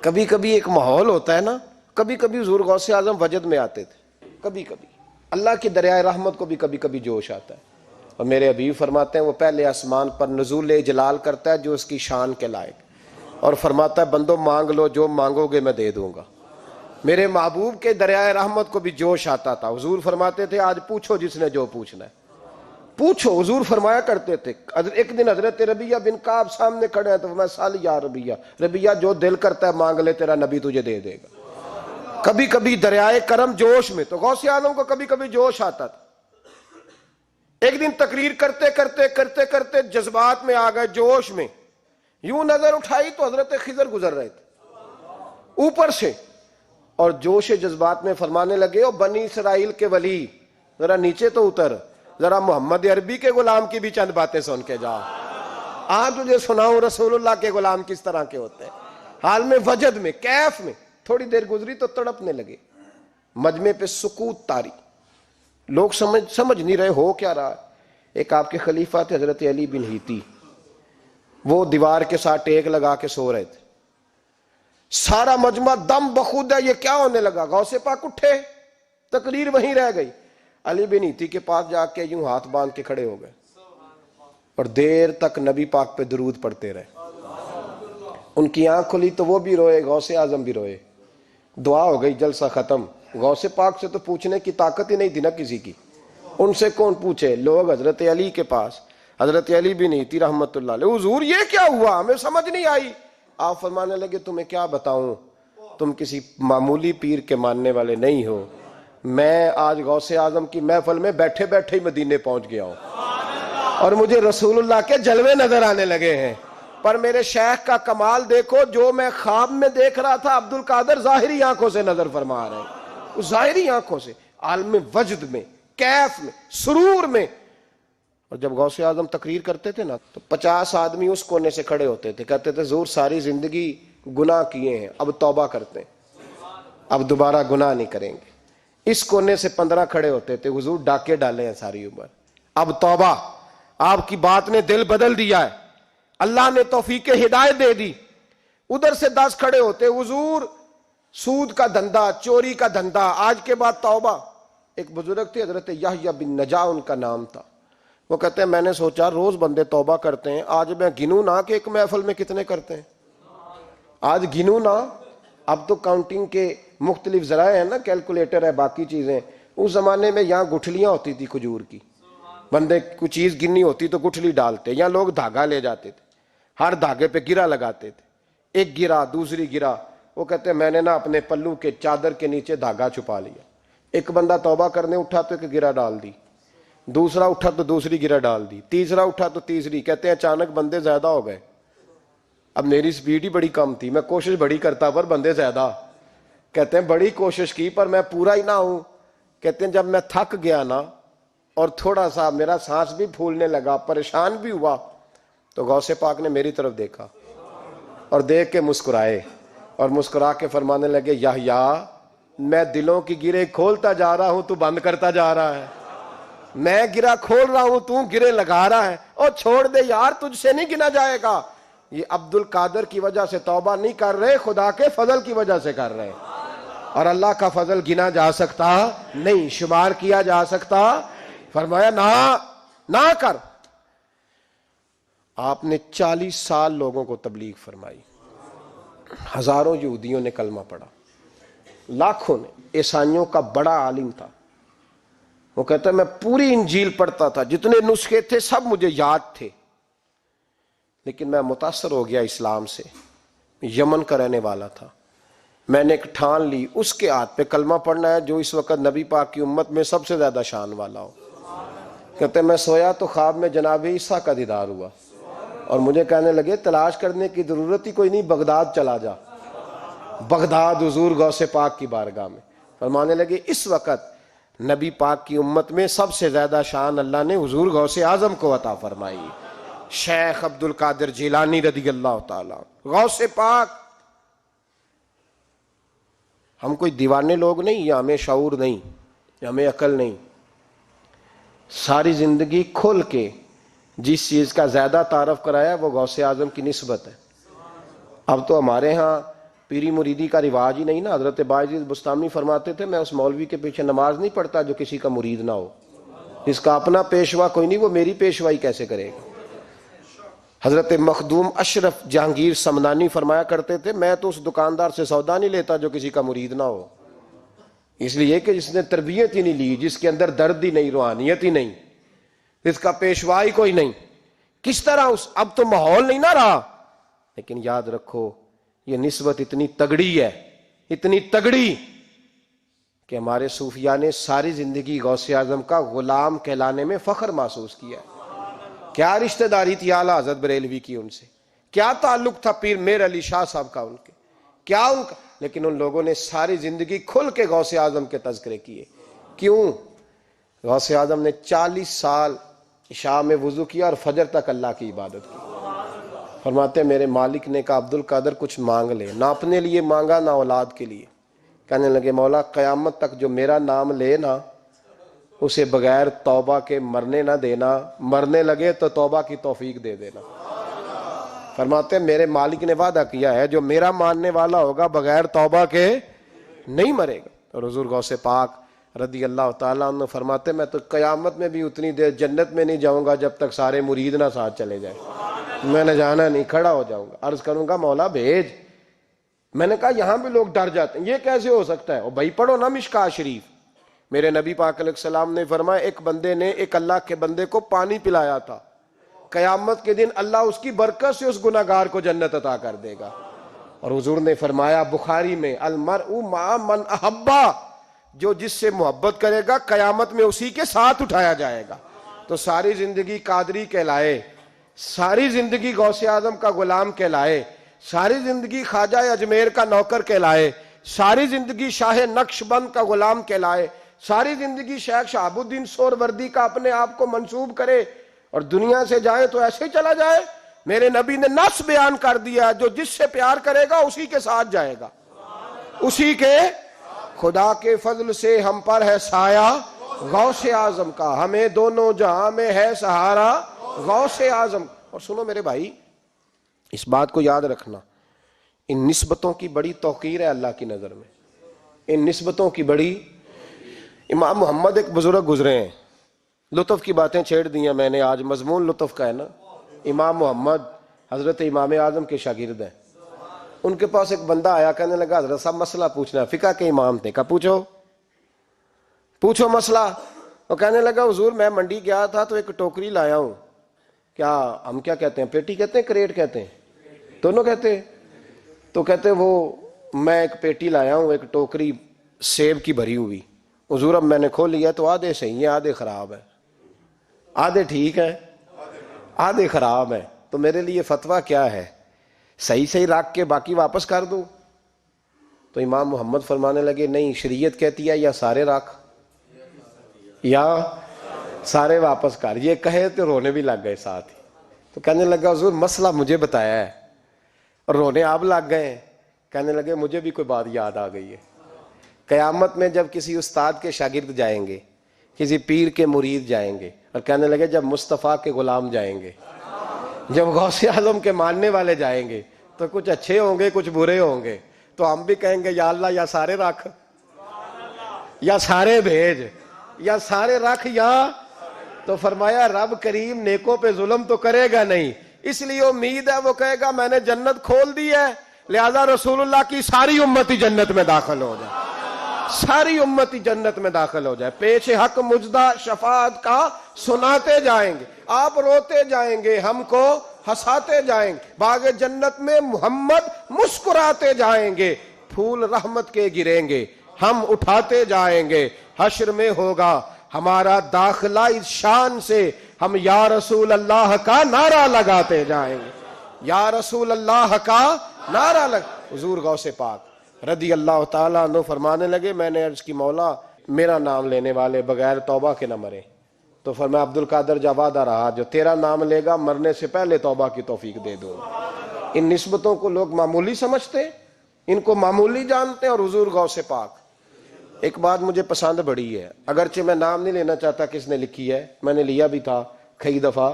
کبھی کبھی ایک ماحول ہوتا ہے نا، کبھی کبھی حضور غوث اعظم وجد میں آتے تھے، کبھی کبھی اللہ کی دریائے رحمت کو بھی کبھی کبھی جوش آتا ہے، اور میرے حبیب فرماتے ہیں وہ پہلے آسمان پر نزول جلال کرتا ہے جو اس کی شان کے لائق، اور فرماتا ہے بندو مانگ لو جو مانگو گے میں دے دوں گا۔ میرے محبوب کے دریائے رحمت کو بھی جوش آتا تھا، حضور فرماتے تھے آج پوچھو جس نے جو پوچھنا ہے، پوچھو۔ حضور فرمایا کرتے تھے، ایک دن حضرت ربیہ بن کعب سامنے کھڑے ہیں تو میں سال یا ربیہ جو دل کرتا ہے مانگ لے، تیرا نبی تجھے دے دے گا۔ کبھی کبھی دریائے کرم جوش میں، تو غوث اعظم کو کبھی کبھی جوش آتا تھا۔ ایک دن تقریر کرتے کرتے کرتے کرتے جذبات میں آ گئے، جوش میں، یوں نظر اٹھائی تو حضرت خضر گزر رہے تھے اوپر سے، اور جوش جذبات میں فرمانے لگے، او بنی اسرائیل کے ولی ذرا نیچے تو اتر، ذرا محمد عربی کے غلام کی بھی چند باتیں سن کے جا، آج تجھے سناؤں رسول اللہ کے غلام کس طرح کے ہوتے ہیں۔ حال میں وجد میں کیف میں تھوڑی دیر گزری تو تڑپنے لگے، مجمع پہ سکوت طاری، لوگ سمجھ نہیں رہے ہو کیا رہا۔ ایک آپ کے خلیفہ تھے حضرت علی بن ہیتی، وہ دیوار کے ساتھ ٹیک لگا کے سو رہے تھے، سارا مجمع دم بخود ہے، یہ کیا ہونے لگا؟ غوث پاک اٹھے، تقریر وہیں رہ گئی، علی بن ہیتی کے پاس جا کے یوں ہاتھ باندھ کے کھڑے ہو گئے اور دیر تک نبی پاک پہ درود پڑھتے رہے۔ ان کی آنکھ کھلی تو وہ بھی روئے، غوث اعظم بھی روئے، دعا ہو گئی، جلسہ ختم۔ غوث پاک سے تو پوچھنے کی طاقت ہی نہیں تھی نا کسی کی، ان سے کون پوچھے؟ لوگ حضرت علی کے پاس، حضرت علی بن ہیتی رحمت اللہ علیہ، حضور یہ کیا ہوا؟ ہمیں سمجھ نہیں آئی۔ آپ فرمانے لگے، تمہیں کیا بتاؤں، تم کسی معمولی پیر کے ماننے والے نہیں ہو، میں آج غوث اعظم کی محفل میں بیٹھے بیٹھے ہی مدینے پہنچ گیا ہوں اور مجھے رسول اللہ کے جلوے نظر آنے لگے ہیں، پر میرے شیخ کا کمال دیکھو، جو میں خواب میں دیکھ رہا تھا عبد القادر ظاہری آنکھوں سے نظر فرما رہے ہیں، ظاہری آنکھوں سے، عالم وجد میں، کیف میں، سرور میں۔ اور جب غوث اعظم تقریر کرتے تھے نا تو 50 آدمی اس کونے سے کھڑے ہوتے تھے، کہتے تھے حضور ساری زندگی گناہ کیے ہیں، اب توبہ کرتے ہیں، اب دوبارہ گناہ نہیں کریں گے۔ اس کونے سے 15 کھڑے ہوتے تھے، حضور ڈاکے ڈالے ہیں ساری عمر، اب توبہ، آپ کی بات نے دل بدل دیا ہے، اللہ نے توفیق ہدایت دے دی۔ ادھر سے 10 کھڑے ہوتے، حضور سود کا دھندا، چوری کا دھندا، آج کے بعد توبہ۔ ایک بزرگ تھے حضرت یحییٰ بن نجا ان کا نام تھا، وہ کہتے ہیں میں نے سوچا روز بندے توبہ کرتے ہیں، آج میں گنوں نہ کہ ایک محفل میں کتنے کرتے ہیں، آج گنوں نہ۔ اب تو کاؤنٹنگ کے مختلف ذرائع ہیں نا، کیلکولیٹر ہے، باقی چیزیں۔ اس زمانے میں یہاں گٹھلیاں ہوتی تھی کھجور کی، بندے کوئی چیز گننی ہوتی تو گٹھلی ڈالتے، یا لوگ دھاگا لے جاتے تھے، ہر دھاگے پہ گرا لگاتے تھے، ایک گرا دوسری گرا، وہ کہتے ہیں میں نے نا اپنے پلو کے چادر کے نیچے دھاگا چھپا لیا۔ ایک بندہ توبہ کرنے اٹھا تو ایک گرا ڈال دی، دوسرا اٹھا تو دوسری گرا ڈال دی، تیسرا اٹھا تو تیسری۔ کہتے ہیں اچانک بندے زیادہ ہو گئے، اب میری سپیڈ ہی بڑی کم تھی، میں کوشش بڑی کرتا پر بندے زیادہ۔ کہتے ہیں بڑی کوشش کی پر میں پورا ہی نہ ہوں۔ کہتے ہیں جب میں تھک گیا نا اور تھوڑا سا میرا سانس بھی پھولنے لگا، پریشان بھی ہوا، تو غوث پاک نے میری طرف دیکھا اور دیکھ کے مسکرائے، اور مسکرا کے فرمانے لگے یحییٰ میں دلوں کی گرے کھولتا جا رہا ہوں، تو بند کرتا جا رہا ہے، میں گرا کھول رہا ہوں، تو گرے لگا رہا ہے، اور چھوڑ دے یار، تجھ سے نہیں گنا جائے گا۔ یہ عبد القادر کی وجہ سے توبہ نہیں کر رہے، خدا کے فضل کی وجہ سے کر رہے، اور اللہ کا فضل گنا جا سکتا نہیں، شمار کیا جا سکتا۔ فرمایا نہ کر۔ آپ نے 40 سال لوگوں کو تبلیغ فرمائی، ہزاروں یہودیوں نے کلمہ پڑھا، لاکھوں نے۔ عیسائیوں کا بڑا عالم تھا، وہ کہتا ہے میں پوری انجیل پڑھتا تھا، جتنے نسخے تھے سب مجھے یاد تھے، لیکن میں متاثر ہو گیا اسلام سے۔ یمن کا رہنے والا تھا، میں نے ایک ٹھان لی اس کے ہاتھ پہ کلمہ پڑھنا ہے جو اس وقت نبی پاک کی امت میں سب سے زیادہ شان والا ہو۔ کہتے ہیں میں سویا تو خواب میں جناب عیسیٰ کا دیدار ہوا، اور مجھے کہنے لگے تلاش کرنے کی ضرورت ہی کوئی نہیں، بغداد چلا جا۔ بغداد حضور غوث پاک کی بارگاہ میں فرمانے لگے اس وقت نبی پاک کی امت میں سب سے زیادہ شان اللہ نے حضور غوث اعظم کو عطا فرمائی، شیخ عبد القادر جیلانی رضی اللہ تعالیٰ، غوث پاک۔ ہم کوئی دیوانے لوگ نہیں، یا ہمیں شعور نہیں، یا ہمیں عقل نہیں، ساری زندگی کھل کے جس چیز کا زیادہ تعارف کرایا وہ غوث اعظم کی نسبت ہے۔ اب تو ہمارے ہاں پیری مریدی کا رواج ہی نہیں نا۔ حضرت باعزید بستامی فرماتے تھے میں اس مولوی کے پیچھے نماز نہیں پڑھتا جو کسی کا مرید نہ ہو، جس کا اپنا پیشوا کوئی نہیں وہ میری پیشوائی کیسے کرے گا۔ حضرت مخدوم اشرف جہانگیر سمنانی فرمایا کرتے تھے میں تو اس دکاندار سے سودا نہیں لیتا جو کسی کا مرید نہ ہو، اس لیے کہ جس نے تربیت ہی نہیں لی، جس کے اندر درد ہی نہیں، روحانیت ہی نہیں، اس کا پیشوا ہی کوئی نہیں، کس طرح اب تو ماحول نہیں نہ رہا۔ لیکن یاد رکھو یہ نسبت اتنی تگڑی ہے، اتنی تگڑی کہ ہمارے صوفیاء نے ساری زندگی غوث اعظم کا غلام کہلانے میں فخر محسوس کیا ہے۔ کیا رشتہ داری تھی اعلیٰ حضرت بریلوی کی ان سے، کیا تعلق تھا پیر میر علی شاہ صاحب کا ان کے، کیا ان کا، لیکن ان لوگوں نے ساری زندگی کھل کے غوث اعظم کے تذکرے کیے. کیوں؟ غوث اعظم نے 40 سال عشاء میں وضو کیا اور فجر تک اللہ کی عبادت کی. فرماتے ہیں میرے مالک نے کہا عبد القادر کچھ مانگ لے. نہ اپنے لیے مانگا نہ اولاد کے لیے. کہنے لگے مولا قیامت تک جو میرا نام لے نا اسے بغیر توبہ کے مرنے نہ دینا، مرنے لگے تو توبہ کی توفیق دے دینا. فرماتے ہیں میرے مالک نے وعدہ کیا ہے جو میرا ماننے والا ہوگا بغیر توبہ کے نہیں مرے گا. اور حضور غوث پاک رضی اللہ تعالیٰ عنہ فرماتے میں تو قیامت میں بھی اتنی دیر جنت میں نہیں جاؤں گا جب تک سارے مرید نہ ساتھ چلے جائیں. میں نے جانا نہیں، کھڑا ہو جاؤں گا، عرض کروں گا مولا بھیج. میں نے کہا یہاں بھی لوگ ڈر جاتے ہیں، یہ کیسے ہو سکتا ہے؟ اور بھائی پڑھو نا مشکاہ شریف. میرے نبی پاک علیہ السلام نے فرمایا ایک بندے نے ایک اللہ کے بندے کو پانی پلایا تھا، قیامت کے دن اللہ اس کی برکت سے اس گناہگار کو جنت عطا کر دے گا. اور حضور نے فرمایا بخاری میں المرء مع من احبا، جو جس سے محبت کرے گا قیامت میں اسی کے ساتھ اٹھایا جائے گا. تو ساری زندگی قادری کہلائے، ساری زندگی غوث اعظم کا غلام کہلائے، ساری زندگی خواجہ اجمیر کا نوکر کہلائے، ساری زندگی شاہ نقش بند کا غلام کہلائے، ساری زندگی شیخ شہاب الدین سہروردی کا اپنے آپ کو منسوب کرے اور دنیا سے جائے تو ایسے چلا جائے. میرے نبی نے نص بیان کر دیا جو جس سے پیار کرے گا اسی کے ساتھ جائے گا، اسی کے. خدا کے فضل سے ہم پر ہے سایہ غوث اعظم کا، ہمیں دونوں جہاں میں ہے سہارا غوث اعظم. اور سنو میرے بھائی اس بات کو یاد رکھنا، ان نسبتوں کی بڑی توقیر ہے اللہ کی نظر میں، ان نسبتوں کی بڑی. امام محمد ایک بزرگ گزرے ہیں، لطف کی باتیں چھیڑ دی ہیں میں نے، آج مضمون لطف کا ہے نا. امام محمد حضرت امام اعظم کے شاگرد ہیں. ان کے پاس ایک بندہ آیا، کہنے لگا حضرت صاحب مسئلہ پوچھنا ہے. فقہ کے امام تھے. کہا پوچھو مسئلہ. وہ کہنے لگا حضور میں منڈی گیا تھا تو ایک ٹوکری لایا ہوں. کیا ہم کیا کہتے ہیں، پیٹی کہتے ہیں کریٹ کہتے ہیں؟ دونوں کہتے ہیں. تو کہتے وہ میں ایک پیٹی لایا ہوں، ایک ٹوکری سیب کی بھری ہوئی. حضور اب میں نے کھول لیا تو آدھے صحیح ہیں آدھے خراب ہیں، آدھے ٹھیک ہیں آدھے خراب ہیں. تو میرے لیے فتویٰ کیا ہے، صحیح رکھ کے باقی واپس کر دوں؟ تو امام محمد فرمانے لگے نہیں، شریعت کہتی ہے یا سارے رکھ یا سارے واپس کر. یہ کہے تو رونے بھی لگ گئے ساتھ ہی. تو کہنے لگا حضور مسئلہ مجھے بتایا ہے، اور رونے آپ لگ گئے. کہنے لگے مجھے بھی کوئی بات یاد آ گئی ہے. قیامت میں جب کسی استاد کے شاگرد جائیں گے، کسی پیر کے مرید جائیں گے، اور کہنے لگے جب مصطفیٰ کے غلام جائیں گے، جب غوث اعظم کے ماننے والے جائیں گے تو کچھ اچھے ہوں گے کچھ برے ہوں گے. تو ہم بھی کہیں گے یا اللہ یا سارے رکھ یا سارے بھیج یا سارے رکھ یا. تو فرمایا رب کریم نیکوں پہ ظلم تو کرے گا نہیں، اس لیے امید ہے وہ کہے گا میں نے جنت کھول دی ہے، لہذا رسول اللہ کی ساری امتی جنت میں داخل ہو جائے، ساری امتی جنت میں داخل ہو جائے. پیش حق مجدہ شفاعت کا سناتے جائیں گے، آپ روتے جائیں گے، ہم کو ہنساتے جائیں گے. باغ جنت میں محمد مسکراتے جائیں گے، پھول رحمت کے گریں گے، ہم اٹھاتے جائیں گے. حشر میں ہوگا ہمارا داخلہ اس شان سے، ہم یا رسول اللہ کا نعرہ لگاتے جائیں گے، یا رسول اللہ کا نعرہ حضور غوث پاک رضی اللہ تعالیٰ عنہ فرمانے لگے میں نے عرض کی مولا میرا نام لینے والے بغیر توبہ کے نہ مرے. تو فرمایا عبد القادر جا وعدہ رہا جو تیرا نام لے گا مرنے سے پہلے توبہ کی توفیق دے دوں. ان نسبتوں کو لوگ معمولی سمجھتے، ان کو معمولی جانتے ہیں. اور حضور غوث پاک ایک بات مجھے پسند بڑی ہے، اگرچہ میں نام نہیں لینا چاہتا کس نے لکھی ہے، میں نے لیا بھی تھا کئی دفعہ،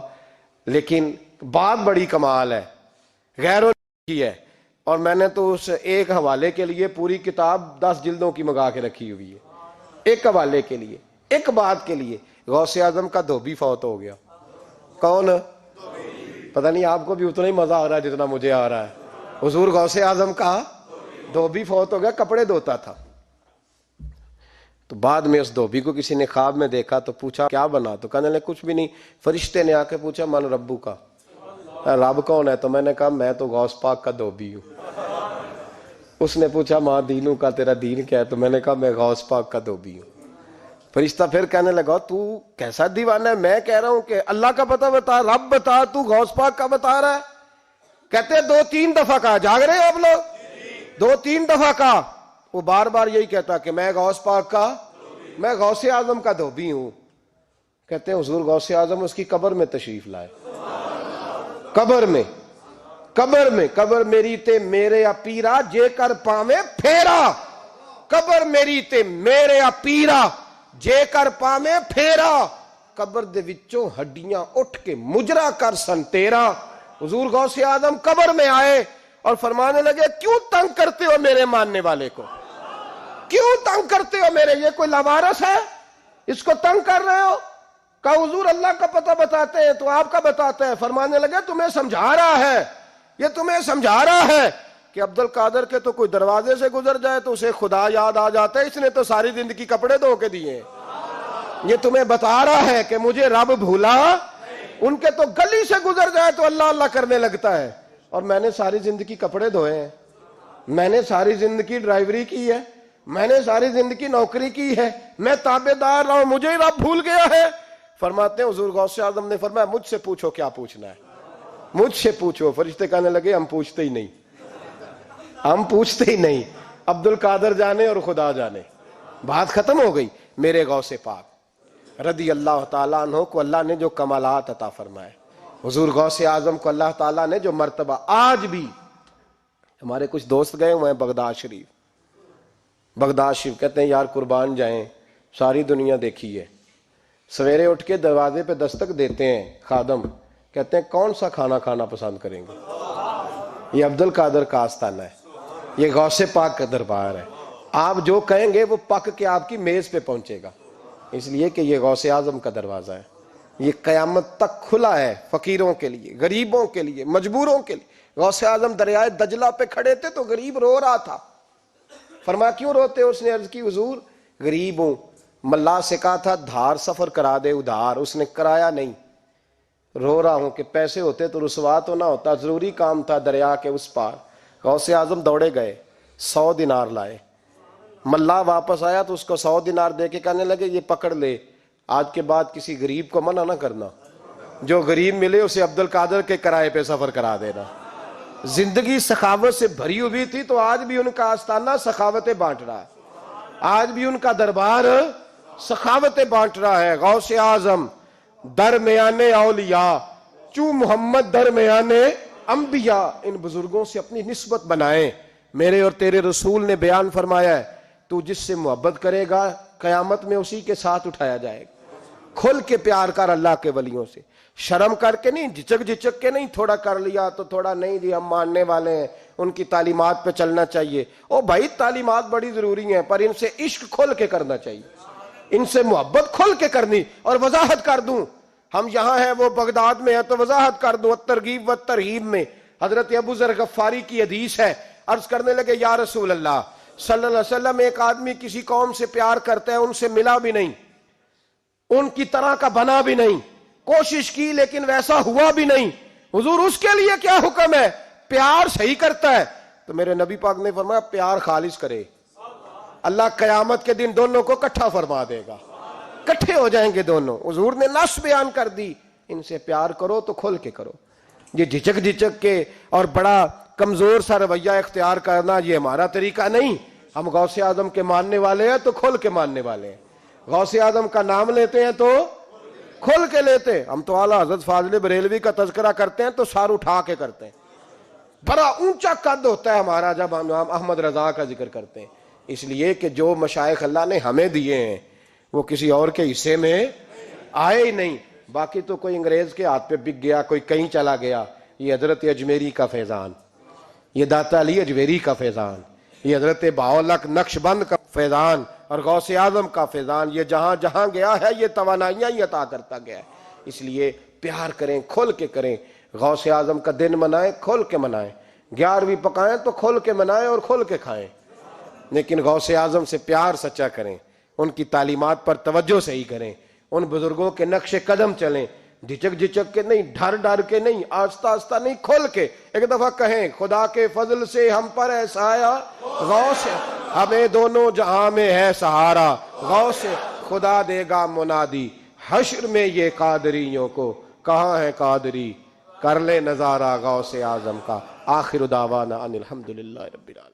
لیکن بات بڑی کمال ہے، غیروں نے لکھی ہے. اور میں نے تو اس ایک حوالے کے لیے پوری کتاب 10 جلدوں کی منگا کے رکھی ہوئی ہے، ایک حوالے کے لیے، ایک بات کے لیے. غوث اعظم کا دھوبی فوت ہو گیا. کون؟ پتہ نہیں آپ کو بھی اتنا ہی مزہ آ رہا ہے جتنا مجھے آ رہا ہے. حضور غوث اعظم کا دھوبی فوت ہو گیا، کپڑے دھوتا تھا. تو بعد میں اس دھوبی کو کسی نے خواب میں دیکھا تو پوچھا کیا بنا؟ تو کہنے لگے کچھ بھی نہیں. فرشتے نے آ کے پوچھا من ربو کا، رب کون ہے؟ تو میں نے کہا میں تو غوث پاک کا دھوبی ہوں. اس نے پوچھا ماں دینوں کا، تیرا دین کیا ہے؟ تو میں نے کہا میں غوث پاک کا دھوبی ہوں. فرشتہ پھر کہنے لگا تو کیسا دیوانہ ہے، میں کہہ رہا ہوں کہ اللہ کا پتہ بتا، رب بتا، تو غوث پاک کا بتا رہا ہے. کہتے ہیں 2-3 دفعہ کہا. جاگ رہے ہو آپ لوگ؟ 2-3 دفعہ کہا. وہ بار بار یہی کہتا کہ میں غوث پاک کا، میں غوث اعظم کا دھوبی ہوں. کہتے ہیں حضور غوث اعظم اس کی قبر میں تشریف لائے. قبر میں قبر میری تے میرے پیرا جے کر پاویں پھیرا. قبر میری تے میرے پیرا جے کر پاویں پھیرا. قبر دے وچوں ہڈیاں اٹھ کے مجرا کر سن تیرا. حضور غوث اعظم قبر میں آئے اور فرمانے لگے کیوں تنگ کرتے ہو میرے ماننے والے کو؟ کیوں تنگ کرتے ہو میرے؟ یہ کوئی لوارث ہے اس کو تنگ کر رہے ہو؟ کہا حضور اللہ کا پتہ بتاتے ہیں تو آپ کا بتاتے ہیں. فرمانے لگے تمہیں سمجھا رہا ہے، یہ تمہیں سمجھا رہا ہے کہ عبد القادر کے تو کوئی دروازے سے گزر جائے تو اسے خدا یاد آ جاتا ہے، اس نے تو ساری زندگی کپڑے دھو کے دیے ہیں. یہ تمہیں بتا رہا ہے کہ مجھے رب بھولا، ان کے تو گلی سے گزر جائے تو اللہ اللہ کرنے لگتا ہے، اور میں نے ساری زندگی کپڑے دھوئے ہیں، میں نے ساری زندگی ڈرائیوری کی ہے، میں نے ساری زندگی نوکری کی ہے، میں تابع دار رہا ہوں، مجھے ہی رب بھول گیا ہے. فرماتے ہیں حضور غوث اعظم نے فرمایا مجھ سے پوچھو کیا پوچھنا ہے، مجھ سے پوچھو. فرشتے کہنے لگے ہم پوچھتے ہی نہیں، ہم پوچھتے ہی نہیں، عبد القادر جانے اور خدا جانے. بات ختم ہو گئی. میرے غوث پاک رضی اللہ تعالیٰ عنہ کو اللہ نے جو کمالات عطا فرمائے، حضور غوث اعظم کو اللہ تعالیٰ نے جو مرتبہ، آج بھی ہمارے کچھ دوست گئے ہوئے ہیں بغداد شریف. بغداد شریف کہتے ہیں یار قربان جائیں، ساری دنیا دیکھی ہے. سویرے اٹھ کے دروازے پہ دستک دیتے ہیں خادم، کہتے ہیں کون سا کھانا کھانا پسند کریں گے؟ یہ عبد القادر کا آستانہ ہے، یہ غوث پاک کا دربار ہے. آپ جو کہیں گے وہ پک کے آپ کی میز پہ پہنچے گا، اس لیے کہ یہ غوث اعظم کا دروازہ ہے. یہ قیامت تک کھلا ہے فقیروں کے لیے، غریبوں کے لیے، مجبوروں کے لیے. غوث اعظم دریائے دجلہ پہ کھڑے تھے تو غریب رو رہا تھا. فرمایا کیوں روتے ہو؟ اس نے عرض کی حضور غریب ہوں، ملا سے کہا تھا دھار سفر کرا دے ادھار، اس نے کرایا نہیں، رو رہا ہوں کہ پیسے ہوتے تو رسوا تو نہ ہوتا، ضروری کام تھا دریا کے اس پار. غوث اعظم دوڑے گئے، 100 دینار لائے. ملا واپس آیا تو اس کو 100 دینار دے کے کہنے لگے یہ پکڑ لے، آج کے بعد کسی غریب کو منع نہ کرنا، جو غریب ملے اسے عبد القادر کے کرائے پہ سفر کرا دینا. زندگی سخاوت سے بھری ہوئی تھی تو آج بھی ان کا آستانہ سخاوتیں بانٹ رہا ہے، آج بھی ان کا دربار سخاوتیں بانٹ رہا ہے. غوث اعظم درمیان اولیاء چوں محمد درمیان انبیاء، ان بزرگوں سے اپنی نسبت بنائیں. میرے اور تیرے رسول نے بیان فرمایا ہے تو جس سے محبت کرے گا قیامت میں اسی کے ساتھ اٹھایا جائے گا. کھل کے پیار کر اللہ کے ولیوں سے، شرم کر کے نہیں، جھچک کے نہیں، تھوڑا کر لیا تو تھوڑا نہیں جی ہم ماننے والے ہیں، ان کی تعلیمات پہ چلنا چاہیے. او بھائی تعلیمات بڑی ضروری ہیں پر ان سے عشق کھل کے کرنا چاہیے، ان سے محبت کھل کے کرنی. اور وضاحت کر دوں، ہم یہاں ہیں وہ بغداد میں ہیں تو وضاحت کر دوں. الترغیب والترہیب میں حضرت ابو ذر غفاری کی حدیث ہے، عرض کرنے لگے یا رسول اللہ صلی اللہ علیہ وسلم ایک آدمی کسی قوم سے پیار کرتا ہے، ان سے ملا بھی نہیں، ان کی طرح کا بنا بھی نہیں، کوشش کی لیکن ویسا ہوا بھی نہیں، حضور اس کے لیے کیا حکم ہے؟ پیار صحیح کرتا ہے تو میرے نبی پاک نے فرمایا پیار خالص کرے، اللہ قیامت کے دن دونوں کو اکٹھا فرما دے گا، اکٹھے ہو جائیں گے دونوں. حضور نے نص بیان کر دی، ان سے پیار کرو تو کھل کے کرو. یہ جھچک کے اور بڑا کمزور سا رویہ اختیار کرنا یہ ہمارا طریقہ نہیں. ہم غوث اعظم کے ماننے والے ہیں تو کھل کے ماننے والے ہیں، غوث اعظم کا نام لیتے ہیں تو کھل کے لیتے ہیں. ہم تو اعلیٰ حضرت فاضل بریلوی کا تذکرہ کرتے ہیں تو سار اٹھا کے کرتے ہیں، بڑا اونچا قد ہوتا ہے ہمارا جب ہم احمد رضا کا ذکر کرتے ہیں، اس لیے کہ جو مشائخ اللہ نے ہمیں دیے ہیں وہ کسی اور کے حصے میں آئے ہی نہیں. باقی تو کوئی انگریز کے ہاتھ پہ بک گیا، کوئی کہیں چلا گیا. یہ حضرت اجمیری کا فیضان، یہ داتا علی اجمیری کا فیضان، یہ حضرت بہاءالحق نقشبند کا فیضان اور غوث اعظم کا فیضان، یہ جہاں جہاں گیا ہے یہ توانائیاں ہی عطا کرتا گیا ہے. اس لیے پیار کریں، کھل کے کریں. غوث اعظم کا دن منائیں، کھل کے منائیں. 11ویں پکائیں تو کھل کے منائیں اور کھل کے کھائیں، لیکن غوث اعظم سے پیار سچا کریں، ان کی تعلیمات پر توجہ صحیح کریں، ان بزرگوں کے نقش قدم چلیں، جھچک کے نہیں، ڈر کے نہیں، آہستہ آہستہ نہیں، کھل کے. ایک دفعہ کہیں خدا کے فضل سے ہم پر ہے سایہ غوث، ہمیں دونوں جہاں میں ہے سہارا غوث. خدا دے گا منادی حشر میں یہ قادریوں کو، کہاں ہے قادری کر لے نظارہ غوث اعظم کا. آخر دعوانا ان الحمدللہ رب العالمین.